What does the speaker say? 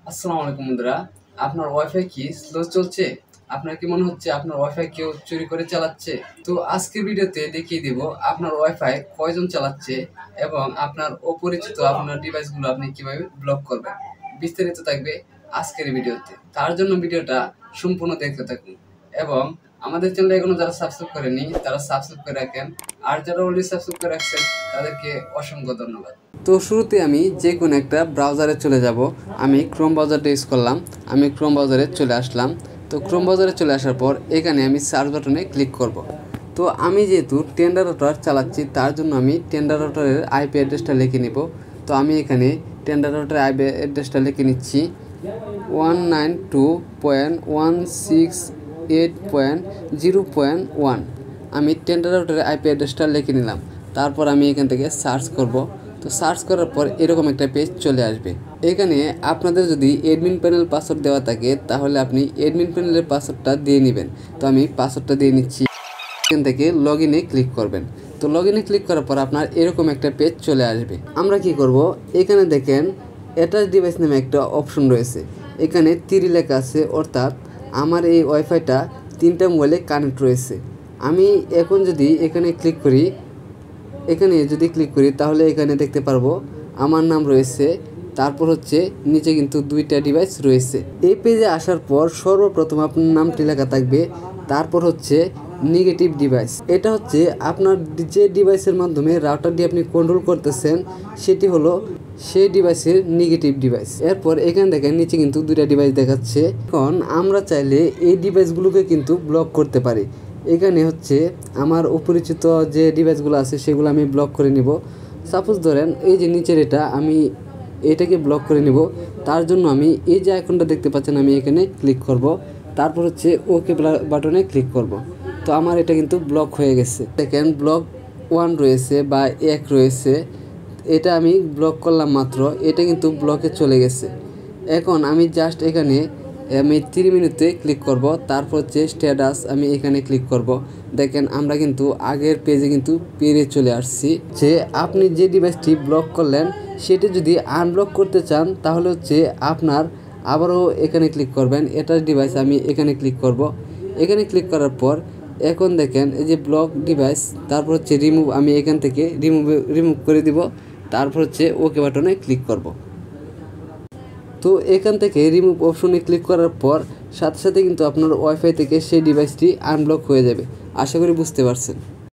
আসসালামু আলাইকুম বন্ধুরা, আপনার ওয়াইফাই কি স্লো চলছে? আপনার কি মনে হচ্ছে আপনার ওয়াইফাই কেউ চুরি করে চালাচ্ছে? তো আজকের ভিডিওতে দেখিয়ে দিব আপনার ওয়াইফাই কয়জন চালাচ্ছে এবং আপনার অপরিচিত আপনার ডিভাইসগুলো আপনি কিভাবে ব্লক করবেন। বিস্তারিত থাকবে আজকের ভিডিওতে। তার জন্য ভিডিওটা সম্পূর্ণ দেখতে থাকুন এবং আমাদের চ্যানেল এখনো যারা সাবস্ক্রাইব করেনি তারা সাবস্ক্রাইব করে রাখেন, আর যারা অলরেডি সাবস্ক্রাইব করে রাখছেন তাদেরকে অসংখ্য ধন্যবাদ। তো শুরুতে আমি যে কোনো একটা ব্রাউজারে চলে যাব। আমি ক্রোম ব্রাউজারটা ইউজ করলাম। আমি ক্রোম ব্রাউজারে চলে আসলাম। তো ক্রোম ব্রাউজারে চলে আসার পর এখানে আমি সার্চ বাটনে ক্লিক করব। তো আমি যেহেতু টেন্ডার রাউটার চালাচ্ছি তার জন্য আমি টেন্ডার রাউটারের আইপি অ্যাড্রেসটা লিখে নিব। তো আমি এখানে টেন্ডার রাউটারের আইপি অ্যাড্রেসটা লিখে নিচ্ছি 192.168.0.1। আমি টেন্ডার রাউটারের আইপি অ্যাড্রেসটা লিখে নিলাম। তারপর আমি এখান থেকে সার্চ করব। তো সার্চ করার পর এরকম একটা পেজ চলে আসবে। এখানে আপনাদের যদি অ্যাডমিন প্যানেল পাসওয়ার্ড দেওয়া থাকে তাহলে আপনি অ্যাডমিন প্যানেলের পাসওয়ার্ডটা দিয়ে নেবেন। তো আমি পাসওয়ার্ডটা দিয়ে নিচ্ছি। এখান থেকে লগ ইনে ক্লিক করবেন। তো লগ ইনে ক্লিক করার পর আপনার এরকম একটা পেজ চলে আসবে। আমরা কি করব, এখানে দেখেন অ্যাটাচ ডিভাইস নামে একটা অপশন রয়েছে। এখানে 3 লেখা আছে, অর্থাৎ আমার এই ওয়াইফাইটা 3টা মোবাইলে কানেক্ট রয়েছে। আমি এখন যদি এখানে ক্লিক করি, তাহলে এখানে দেখতে পারবো আমার নাম রয়েছে, তারপর হচ্ছে নিচে কিন্তু 2টা ডিভাইস রয়েছে। এই পেজে আসার পর সর্বপ্রথম আপনার নামটি লেখা থাকবে, তারপর হচ্ছে নেগেটিভ ডিভাইস। এটা হচ্ছে আপনার যে ডিভাইসের মাধ্যমে রাউটারটি আপনি কন্ট্রোল করতেছেন সেটি হলো সেই ডিভাইসের নেগেটিভ ডিভাইস। এরপর এখানে দেখেন নিচে কিন্তু 2টা ডিভাইস দেখাচ্ছে। এখন আমরা চাইলে এই ডিভাইসগুলোকে কিন্তু ব্লক করতে পারি। এখানে হচ্ছে আমার অপরিচিত যে ডিভাইসগুলো আছে সেগুলো আমি ব্লক করে নিব। সাপোজ ধরেন এই যে নিচের আমি এটাকে ব্লক করে নিব। তার জন্য আমি এই যে আইকনটা দেখতে পাচ্ছেন আমি এখানে ক্লিক করব, তারপর হচ্ছে ওকে বাটনে ক্লিক করব। তো আমার এটা কিন্তু ব্লক হয়ে গেছে। দেখেন ব্লক 1 রয়েছে বা 1 রয়েছে, এটা আমি ব্লক করলাম মাত্র, এটা কিন্তু ব্লকে চলে গেছে। এখন আমি জাস্ট এখানে 3 মিনিটে ক্লিক করব, তারপর হচ্ছে স্ট্যাটাস আমি এখানে ক্লিক করব। দেখেন আমরা কিন্তু আগের পেজে কিন্তু পেরিয়ে চলে আসছি। যে আপনি যে ডিভাইসটি ব্লক করলেন সেটি যদি আনব্লক করতে চান তাহলে হচ্ছে আপনার আবারও এখানে ক্লিক করবেন। এটার ডিভাইস আমি এখানে ক্লিক করব। এখানে ক্লিক করার পর এখন দেখেন এই যে ব্লক ডিভাইস, তারপর হচ্ছে রিমুভ, আমি এখান থেকে রিমুভ করে দিব। তারপর হচ্ছে ওকে বাটনে ক্লিক করব। তো এখান থেকে রিমুভ অপশনে ক্লিক করার পর সাথে সাথে কিন্তু আপনার ওয়াইফাই থেকে সেই ডিভাইসটি আনব্লক হয়ে যাবে। আশা করি বুঝতে পারছেন।